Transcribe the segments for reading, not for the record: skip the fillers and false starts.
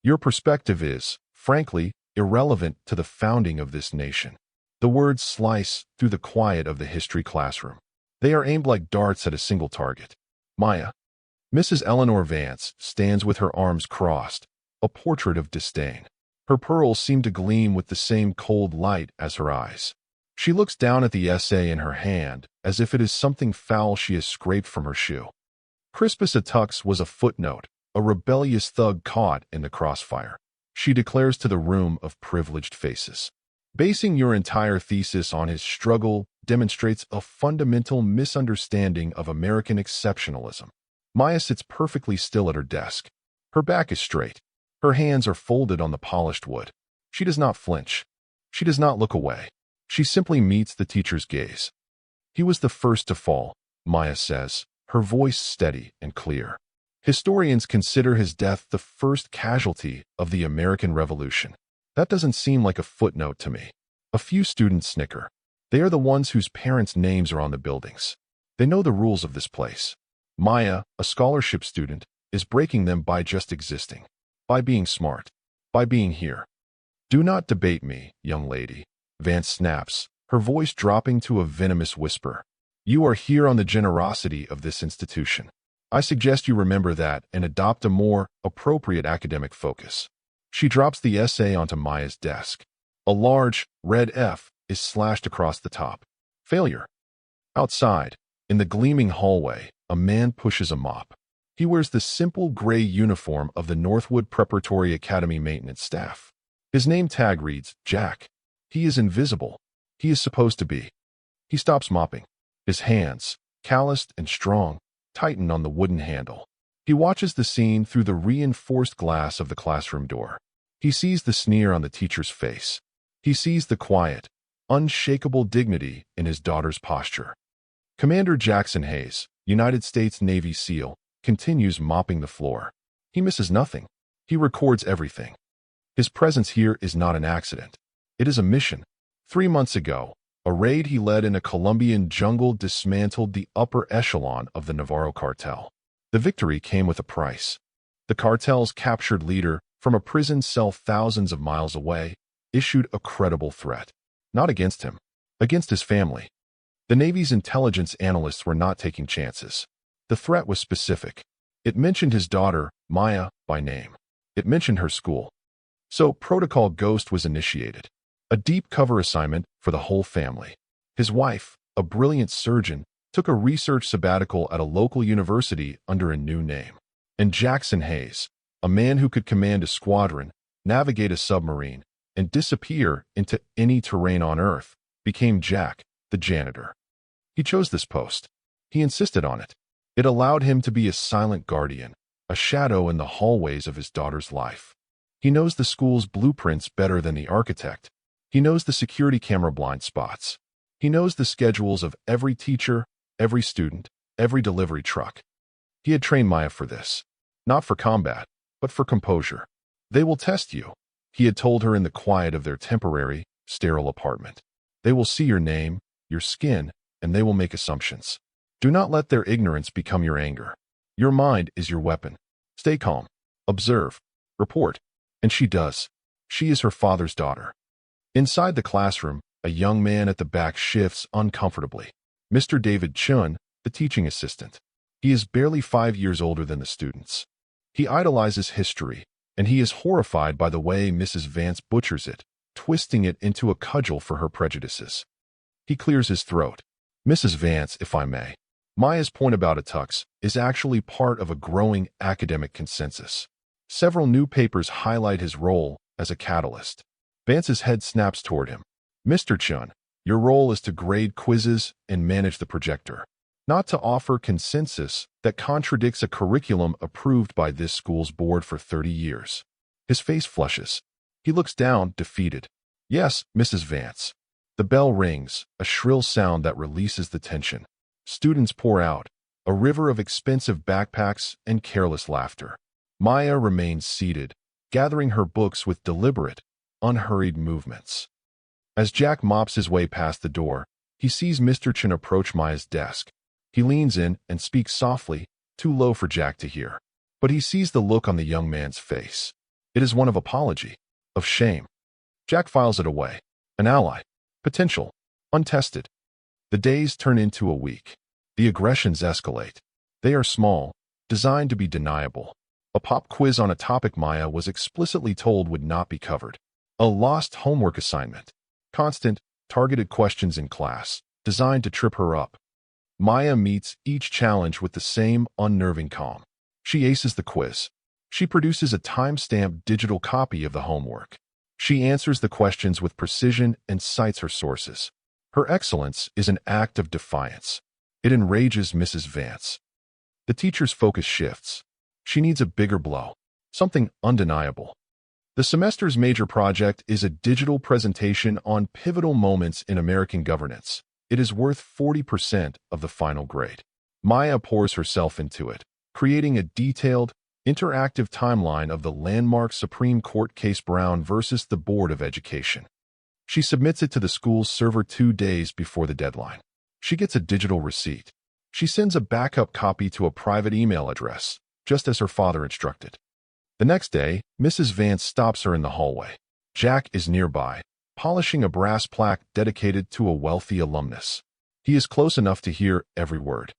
Your perspective is, frankly, irrelevant to the founding of this nation. The words slice through the quiet of the history classroom. They are aimed like darts at a single target. Maya. Mrs. Eleanor Vance stands with her arms crossed, a portrait of disdain. Her pearls seem to gleam with the same cold light as her eyes. She looks down at the essay in her hand as if it is something foul she has scraped from her shoe. Crispus Attucks was a footnote, a rebellious thug caught in the crossfire. She declares to the room of privileged faces. Basing your entire thesis on his struggle demonstrates a fundamental misunderstanding of American exceptionalism. Maya sits perfectly still at her desk. Her back is straight. Her hands are folded on the polished wood. She does not flinch. She does not look away. She simply meets the teacher's gaze. He was the first to fall, Maya says, her voice steady and clear. Historians consider his death the first casualty of the American Revolution. That doesn't seem like a footnote to me. A few students snicker. They are the ones whose parents' names are on the buildings. They know the rules of this place. Maya, a scholarship student, is breaking them by just existing. By being smart. By being here. Do not debate me, young lady. Vance snaps, her voice dropping to a venomous whisper. You are here on the generosity of this institution. I suggest you remember that and adopt a more appropriate academic focus. She drops the essay onto Maya's desk. A large, red F is slashed across the top. Failure. Outside, in the gleaming hallway, a man pushes a mop. He wears the simple gray uniform of the Northwood Preparatory Academy maintenance staff. His name tag reads, Jack. He is invisible. He is supposed to be. He stops mopping. His hands, calloused and strong, tighten on the wooden handle. He watches the scene through the reinforced glass of the classroom door. He sees the sneer on the teacher's face. He sees the quiet, unshakable dignity in his daughter's posture. Commander Jackson Hayes, United States Navy SEAL, continues mopping the floor. He misses nothing. He records everything. His presence here is not an accident. It is a mission. 3 months ago, a raid he led in a Colombian jungle dismantled the upper echelon of the Navarro cartel. The victory came with a price. The cartel's captured leader, from a prison cell thousands of miles away, issued a credible threat. Not against him, against his family. The Navy's intelligence analysts were not taking chances. The threat was specific. It mentioned his daughter, Maya, by name. It mentioned her school. So Protocol Ghost was initiated. A deep cover assignment for the whole family. His wife, a brilliant surgeon, took a research sabbatical at a local university under a new name. And Jackson Hayes, a man who could command a squadron, navigate a submarine, and disappear into any terrain on Earth, became Jack, the janitor. He chose this post. He insisted on it. It allowed him to be a silent guardian, a shadow in the hallways of his daughter's life. He knows the school's blueprints better than the architect. He knows the security camera blind spots. He knows the schedules of every teacher, every student, every delivery truck. He had trained Maya for this. Not for combat, but for composure. They will test you, he had told her in the quiet of their temporary, sterile apartment. They will see your name, your skin, and they will make assumptions. Do not let their ignorance become your anger. Your mind is your weapon. Stay calm. Observe. Report. And she does. She is her father's daughter. Inside the classroom, a young man at the back shifts uncomfortably. Mr. David Chun, the teaching assistant. He is barely 5 years older than the students. He idolizes history, and he is horrified by the way Mrs. Vance butchers it, twisting it into a cudgel for her prejudices. He clears his throat. Mrs. Vance, if I may. Maya's point about Attucks is actually part of a growing academic consensus. Several new papers highlight his role as a catalyst. Vance's head snaps toward him. Mr. Chun, your role is to grade quizzes and manage the projector, not to offer consensus that contradicts a curriculum approved by this school's board for 30 years. His face flushes. He looks down, defeated. Yes, Mrs. Vance. The bell rings, a shrill sound that releases the tension. Students pour out, a river of expensive backpacks and careless laughter. Maya remains seated, gathering her books with deliberate, unhurried movements. As Jack mops his way past the door, he sees Mr. Chun approach Maya's desk. He leans in and speaks softly, too low for Jack to hear. But he sees the look on the young man's face. It is one of apology, of shame. Jack files it away. An ally. Potential. Untested. The days turn into a week. The aggressions escalate. They are small, designed to be deniable. A pop quiz on a topic Maya was explicitly told would not be covered. A lost homework assignment. Constant, targeted questions in class, designed to trip her up. Maya meets each challenge with the same unnerving calm. She aces the quiz. She produces a time-stamped digital copy of the homework. She answers the questions with precision and cites her sources. Her excellence is an act of defiance. It enrages Mrs. Vance. The teacher's focus shifts. She needs a bigger blow, something undeniable. The semester's major project is a digital presentation on pivotal moments in American governance. It is worth 40% of the final grade. Maya pours herself into it, creating a detailed, interactive timeline of the landmark Supreme Court case Brown versus the Board of Education. She submits it to the school's server 2 days before the deadline. She gets a digital receipt. She sends a backup copy to a private email address, just as her father instructed. The next day, Mrs. Vance stops her in the hallway. Jack is nearby, polishing a brass plaque dedicated to a wealthy alumnus. He is close enough to hear every word.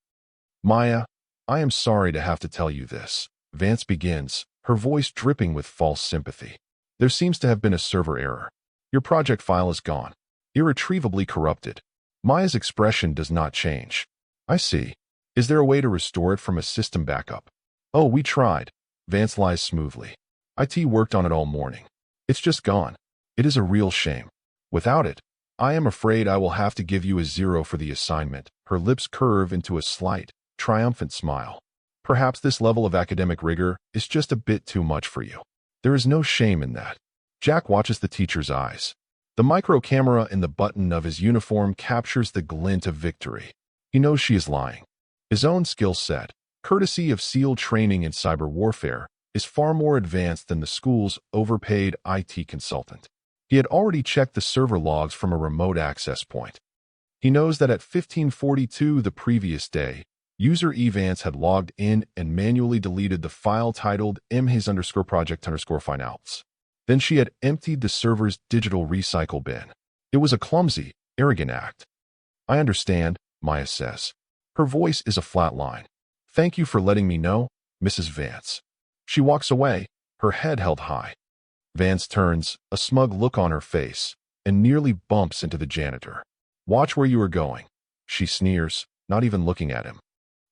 Maya, I am sorry to have to tell you this. Vance begins, her voice dripping with false sympathy. There seems to have been a server error. Your project file is gone, irretrievably corrupted. Maya's expression does not change. I see. Is there a way to restore it from a system backup? Oh, we tried. Vance lies smoothly. IT worked on it all morning. It's just gone. It is a real shame. Without it, I am afraid I will have to give you a 0 for the assignment. Her lips curve into a slight, triumphant smile. Perhaps this level of academic rigor is just a bit too much for you. There is no shame in that. Jack watches the teacher's eyes. The micro camera in the button of his uniform captures the glint of victory. He knows she is lying. His own skill set, courtesy of SEAL training in cyber warfare, is far more advanced than the school's overpaid IT consultant. He had already checked the server logs from a remote access point. He knows that at 15:42 the previous day, user Evance had logged in and manually deleted the file titled mhis_project_finals. Then she had emptied the server's digital recycle bin. It was a clumsy, arrogant act. I understand, Maya says. Her voice is a flat line. Thank you for letting me know, Mrs. Vance. She walks away, her head held high. Vance turns, a smug look on her face, and nearly bumps into the janitor. Watch where you are going, she sneers, not even looking at him.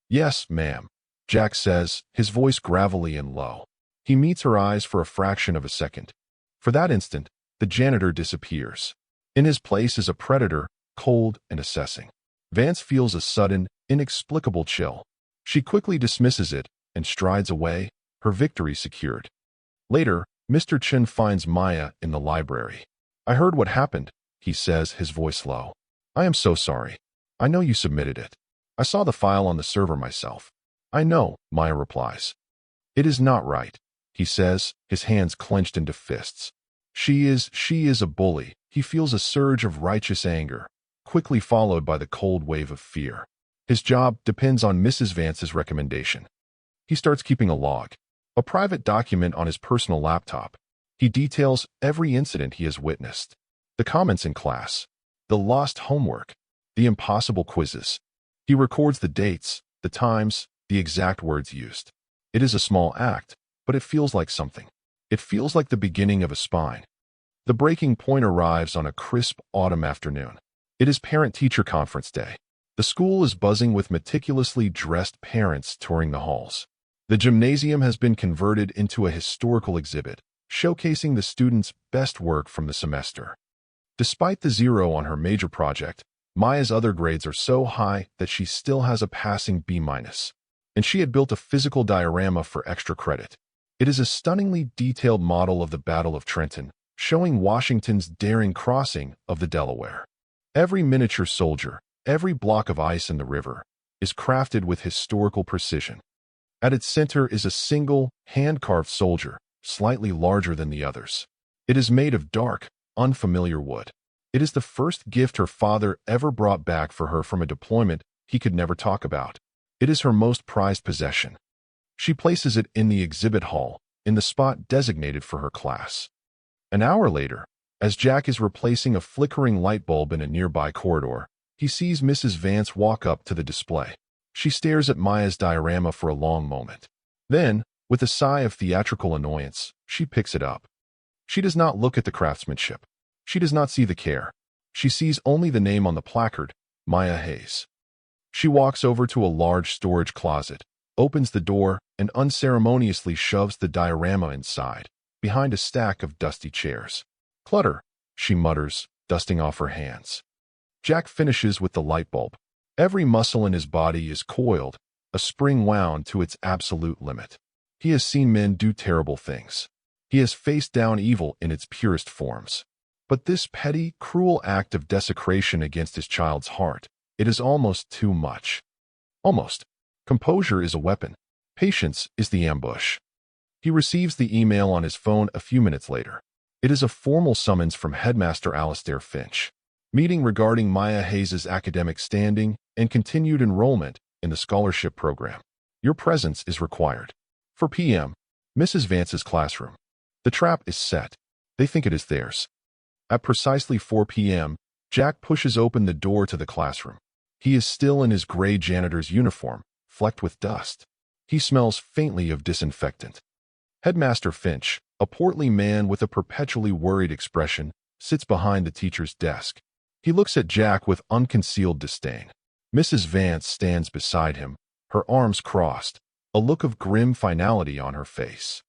Yes, ma'am, Jack says, his voice gravelly and low. He meets her eyes for a fraction of a second. For that instant, the janitor disappears. In his place is a predator, cold and assessing. Vance feels a sudden, inexplicable chill. She quickly dismisses it and strides away, her victory secured. Later, Mr. Chen finds Maya in the library. I heard what happened, he says, his voice low. I am so sorry. I know you submitted it. I saw the file on the server myself. I know, Maya replies. It is not right, he says, his hands clenched into fists. She is a bully. He feels a surge of righteous anger, quickly followed by the cold wave of fear. His job depends on Mrs. Vance's recommendation. He starts keeping a log, a private document on his personal laptop. He details every incident he has witnessed. The comments in class, the lost homework, the impossible quizzes. He records the dates, the times, the exact words used. It is a small act, but it feels like something. It feels like the beginning of a spine. The breaking point arrives on a crisp autumn afternoon. It is parent-teacher conference day. The school is buzzing with meticulously dressed parents touring the halls. The gymnasium has been converted into a historical exhibit, showcasing the students' best work from the semester. Despite the 0 on her major project, Maya's other grades are so high that she still has a passing B-, and she had built a physical diorama for extra credit. It is a stunningly detailed model of the Battle of Trenton, showing Washington's daring crossing of the Delaware. Every miniature soldier, every block of ice in the river, is crafted with historical precision. At its center is a single, hand-carved soldier, slightly larger than the others. It is made of dark, unfamiliar wood. It is the first gift her father ever brought back for her from a deployment he could never talk about. It is her most prized possession. She places it in the exhibit hall, in the spot designated for her class. An hour later, as Jack is replacing a flickering light bulb in a nearby corridor, he sees Mrs. Vance walk up to the display. She stares at Maya's diorama for a long moment. Then, with a sigh of theatrical annoyance, she picks it up. She does not look at the craftsmanship. She does not see the care. She sees only the name on the placard, Maya Hayes. She walks over to a large storage closet, opens the door, and unceremoniously shoves the diorama inside, behind a stack of dusty chairs. Clutter, she mutters, dusting off her hands. Jack finishes with the light bulb. Every muscle in his body is coiled, a spring wound to its absolute limit. He has seen men do terrible things. He has faced down evil in its purest forms. But this petty, cruel act of desecration against his child's heart, it is almost too much. Almost. Composure is a weapon. Patience is the ambush. He receives the email on his phone a few minutes later. It is a formal summons from Headmaster Alastair Finch. Meeting regarding Maya Hayes' academic standing and continued enrollment in the scholarship program. Your presence is required. 4 p.m., Mrs. Vance's classroom. The trap is set. They think it is theirs. At precisely 4 p.m., Jack pushes open the door to the classroom. He is still in his gray janitor's uniform, flecked with dust. He smells faintly of disinfectant. Headmaster Finch, a portly man with a perpetually worried expression, sits behind the teacher's desk. He looks at Jack with unconcealed disdain. Mrs. Vance stands beside him, her arms crossed, a look of grim finality on her face.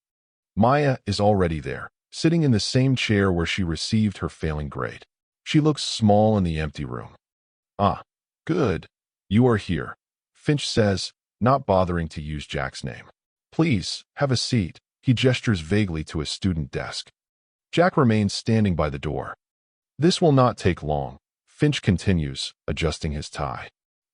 Maya is already there, sitting in the same chair where she received her failing grade. She looks small in the empty room. Ah, good. You are here, Finch says, not bothering to use Jack's name. Please, have a seat. He gestures vaguely to a student desk. Jack remains standing by the door. This will not take long, Finch continues, adjusting his tie.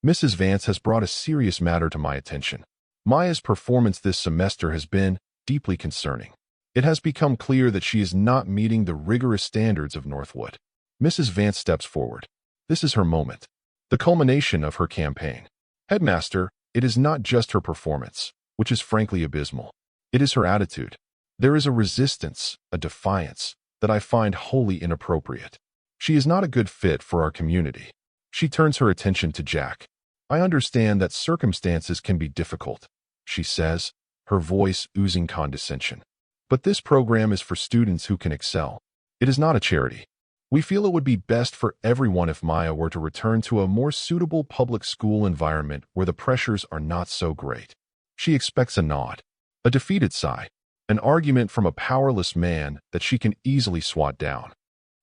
Mrs. Vance has brought a serious matter to my attention. Maya's performance this semester has been deeply concerning. It has become clear that she is not meeting the rigorous standards of Northwood. Mrs. Vance steps forward. This is her moment. The culmination of her campaign. Headmaster, it is not just her performance, which is frankly abysmal. It is her attitude. There is a resistance, a defiance, that I find wholly inappropriate. She is not a good fit for our community. She turns her attention to Jack. I understand that circumstances can be difficult, she says, her voice oozing condescension. But this program is for students who can excel. It is not a charity. We feel it would be best for everyone if Maya were to return to a more suitable public school environment where the pressures are not so great. She expects a nod, a defeated sigh, an argument from a powerless man that she can easily swat down.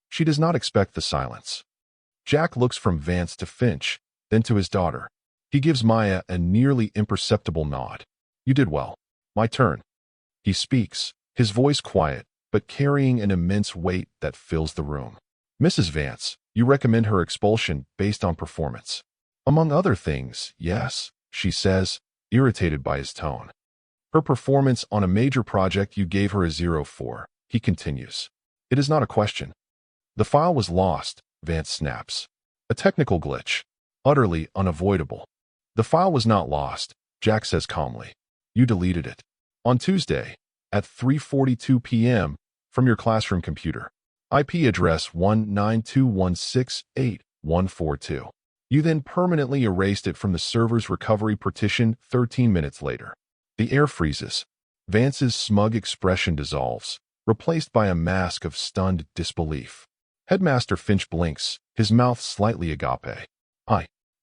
She does not expect the silence. Jack looks from Vance to Finch, then to his daughter. He gives Maya a nearly imperceptible nod. You did well. My turn. He speaks, his voice quiet, but carrying an immense weight that fills the room. Mrs. Vance, you recommend her expulsion based on performance. Among other things, yes, she says, irritated by his tone. Her performance on a major project you gave her a 0 for, he continues. It is not a question. The file was lost, Vance snaps. A technical glitch. Utterly unavoidable. The file was not lost, Jack says calmly. You deleted it. On Tuesday, at 3:42 p.m., from your classroom computer. IP address 192.168.142. You then permanently erased it from the server's recovery partition 13 minutes later. The air freezes. Vance's smug expression dissolves, replaced by a mask of stunned disbelief. Headmaster Finch blinks, his mouth slightly agape.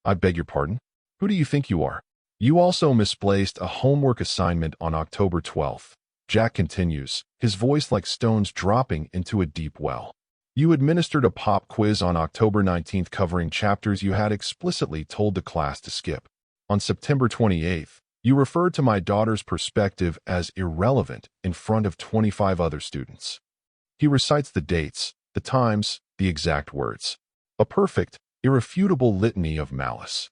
I beg your pardon? Who do you think you are? You also misplaced a homework assignment on October 12th. Jack continues, his voice like stones dropping into a deep well. You administered a pop quiz on October 19th covering chapters you had explicitly told the class to skip. On September 28th, you referred to my daughter's perspective as irrelevant in front of 25 other students. He recites the dates, the times, the exact words. A perfect, irrefutable litany of malice.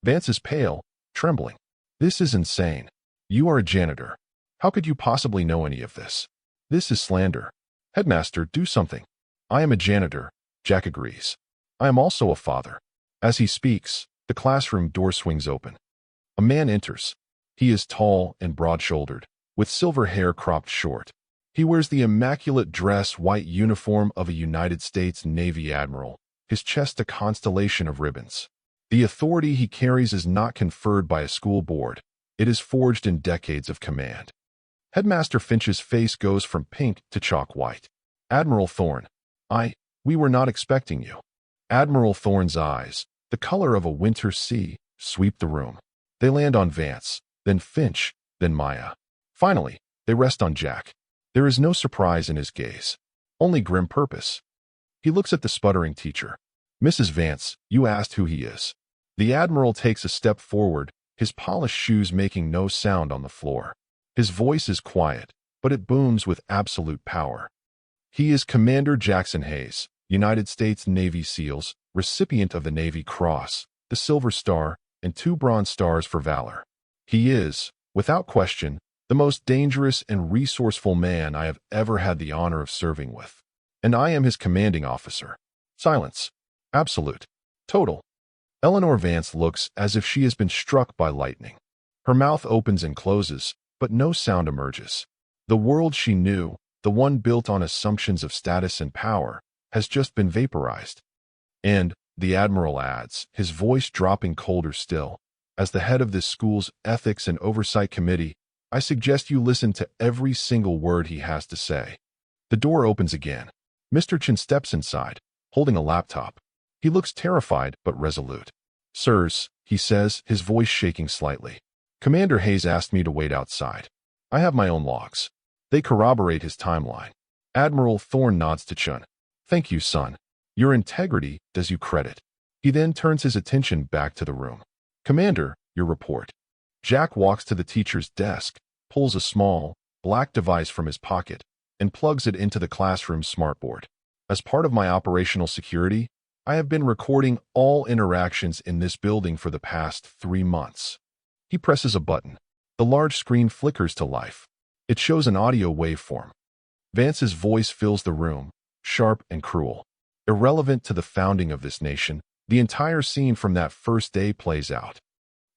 Vance is pale, trembling. This is insane. You are a janitor. How could you possibly know any of this? This is slander. Headmaster, do something. I am a janitor, Jack agrees. I am also a father. As he speaks, the classroom door swings open. A man enters. He is tall and broad-shouldered, with silver hair cropped short. He wears the immaculate dress white uniform of a United States Navy admiral, his chest a constellation of ribbons. The authority he carries is not conferred by a school board. It is forged in decades of command. Headmaster Finch's face goes from pink to chalk white. Admiral Thorne, we were not expecting you. Admiral Thorne's eyes, the color of a winter sea, sweep the room. They land on Vance, then Finch, then Maya. Finally, they rest on Jack. There is no surprise in his gaze, only grim purpose. He looks at the sputtering teacher. Mrs. Vance, you asked who he is. The Admiral takes a step forward, his polished shoes making no sound on the floor. His voice is quiet, but it booms with absolute power. He is Commander Jackson Hayes, United States Navy SEALs, recipient of the Navy Cross, the Silver Star, and 2 Bronze Stars for valor. He is, without question, the most dangerous and resourceful man I have ever had the honor of serving with. And I am his commanding officer. Silence. Absolute. Total. Eleanor Vance looks as if she has been struck by lightning. Her mouth opens and closes, but no sound emerges. The world she knew, the one built on assumptions of status and power, has just been vaporized. And, the Admiral adds, his voice dropping colder still, as the head of this school's Ethics and Oversight Committee, I suggest you listen to every single word he has to say. The door opens again. Mr. Chen steps inside, holding a laptop. He looks terrified but resolute. Sirs, he says, his voice shaking slightly. Commander Hayes asked me to wait outside. I have my own logs. They corroborate his timeline. Admiral Thorne nods to Chen. Thank you, son. Your integrity does you credit. He then turns his attention back to the room. Commander, your report. Jack walks to the teacher's desk, pulls a small, black device from his pocket, and plugs it into the classroom smartboard. As part of my operational security, I have been recording all interactions in this building for the past 3 months. He presses a button. The large screen flickers to life. It shows an audio waveform. Vance's voice fills the room, sharp and cruel. Irrelevant to the founding of this nation, the entire scene from that first day plays out.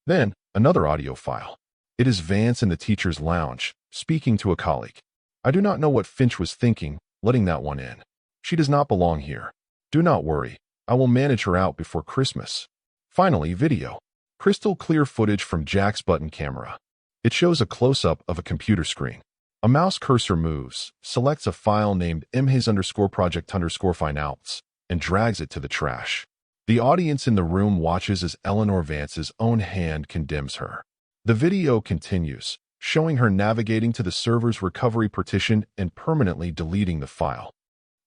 Then, another audio file. It is Vance in the teacher's lounge, speaking to a colleague. I do not know what Finch was thinking, letting that one in. She does not belong here. Do not worry. I will manage her out before Christmas. Finally, video. Crystal clear footage from Jack's button camera. It shows a close-up of a computer screen. A mouse cursor moves, selects a file named mhaze_project_finals, and drags it to the trash. The audience in the room watches as Eleanor Vance's own hand condemns her. The video continues, showing her navigating to the server's recovery partition and permanently deleting the file.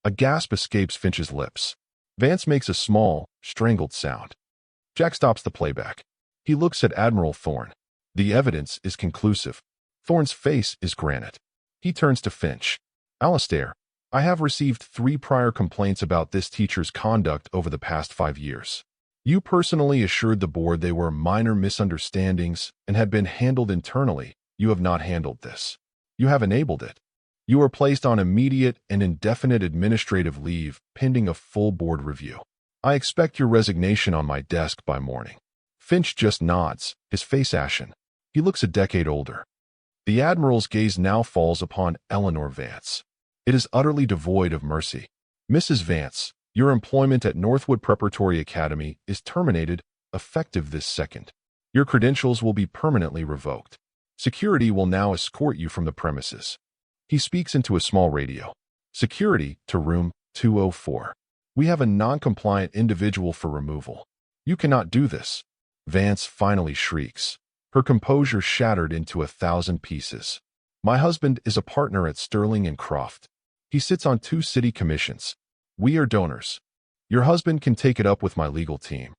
A gasp escapes Finch's lips. Vance makes a small, strangled sound. Jack stops the playback. He looks at Admiral Thorne. The evidence is conclusive. Thorne's face is granite. He turns to Finch. Alistair, I have received 3 prior complaints about this teacher's conduct over the past 5 years. You personally assured the board they were minor misunderstandings and had been handled internally. You have not handled this. You have enabled it. You are placed on immediate and indefinite administrative leave pending a full board review. I expect your resignation on my desk by morning. Finch just nods, his face ashen. He looks a decade older. The Admiral's gaze now falls upon Eleanor Vance. It is utterly devoid of mercy. Mrs. Vance, your employment at Northwood Preparatory Academy is terminated, effective this second. Your credentials will be permanently revoked. Security will now escort you from the premises. He speaks into a small radio. Security to room 204. We have a non-compliant individual for removal. You cannot do this. Vance finally shrieks, her composure shattered into 1,000 pieces. My husband is a partner at Sterling & Croft. He sits on 2 city commissions. We are donors. Your husband can take it up with my legal team,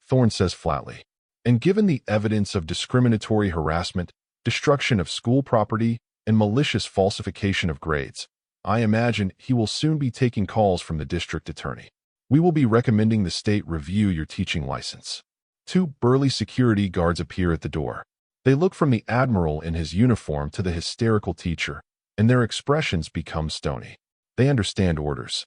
Thorne says flatly. And given the evidence of discriminatory harassment, destruction of school property, and malicious falsification of grades, I imagine he will soon be taking calls from the district attorney. We will be recommending the state review your teaching license. 2 burly security guards appear at the door. They look from the Admiral in his uniform to the hysterical teacher, and their expressions become stony. They understand orders.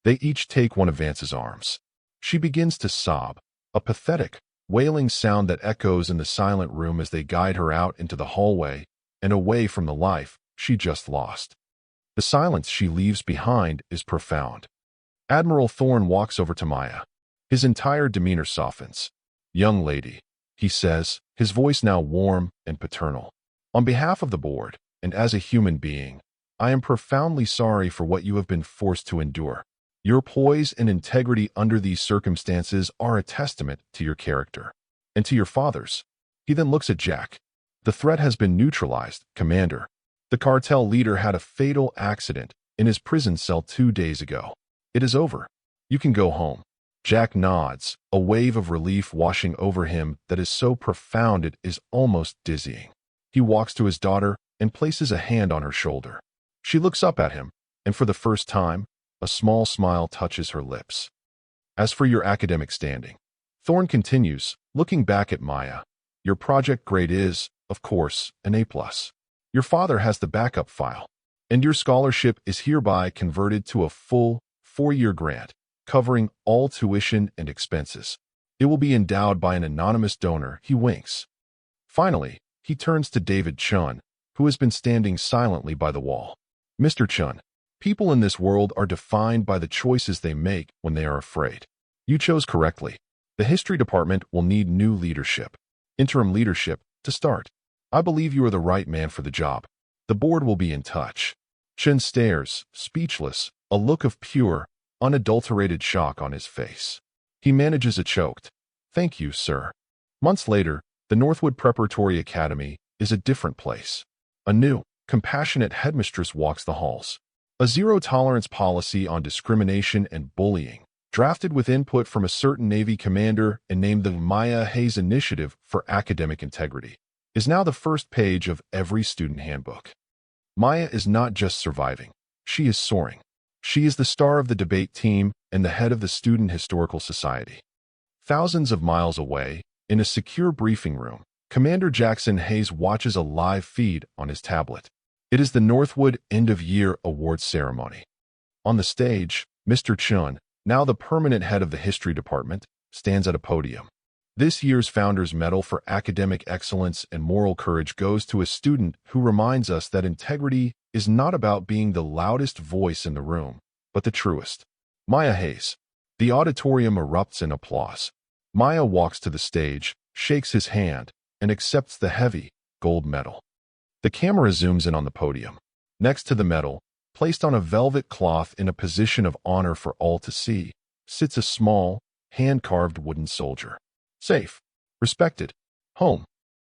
They each take one of Vance's arms. She begins to sob, a pathetic, wailing sound that echoes in the silent room as they guide her out into the hallway, and away from the life she just lost. The silence she leaves behind is profound. Admiral Thorne walks over to Maya. His entire demeanor softens. "Young lady," he says, his voice now warm and paternal. "On behalf of the board, and as a human being, I am profoundly sorry for what you have been forced to endure. Your poise and integrity under these circumstances are a testament to your character. And to your father's." He then looks at Jack. "The threat has been neutralized, Commander. The cartel leader had a fatal accident in his prison cell 2 days ago. It is over. You can go home." Jack nods, a wave of relief washing over him that is so profound it is almost dizzying. He walks to his daughter and places a hand on her shoulder. She looks up at him, and for the first time, a small smile touches her lips. "As for your academic standing," Thorne continues, looking back at Maya, "your project grade is, of course, an A+. Your father has the backup file, and your scholarship is hereby converted to a full 4-year grant, covering all tuition and expenses. It will be endowed by an anonymous donor." He winks. Finally, he turns to David Chun, who has been standing silently by the wall. "Mr. Chun, people in this world are defined by the choices they make when they are afraid. You chose correctly. The history department will need new leadership, interim leadership, to start. I believe you are the right man for the job. The board will be in touch." Chun stares, speechless, a look of pure, unadulterated shock on his face. He manages a choked, "Thank you, sir." Months later, the Northwood Preparatory Academy is a different place. A new, compassionate headmistress walks the halls. A zero-tolerance policy on discrimination and bullying, drafted with input from a certain Navy commander and named the Maya Hayes Initiative for Academic Integrity, is now the first page of every student handbook. Maya is not just surviving, she is soaring. She is the star of the debate team and the head of the Student Historical Society. Thousands of miles away, in a secure briefing room, Commander Jackson Hayes watches a live feed on his tablet. It is the Northwood End-of-Year Awards ceremony. On the stage, Mr. Chun, now the permanent head of the history department, stands at a podium. This year's Founders Medal for Academic Excellence and Moral Courage goes to a student who reminds us that integrity is not about being the loudest voice in the room, but the truest. Maya Hayes. The auditorium erupts in applause. Maya walks to the stage, shakes his hand, and accepts the heavy, gold medal. The camera zooms in on the podium. Next to the medal, placed on a velvet cloth in a position of honor for all to see, sits a small, hand-carved wooden soldier. Safe, respected, home.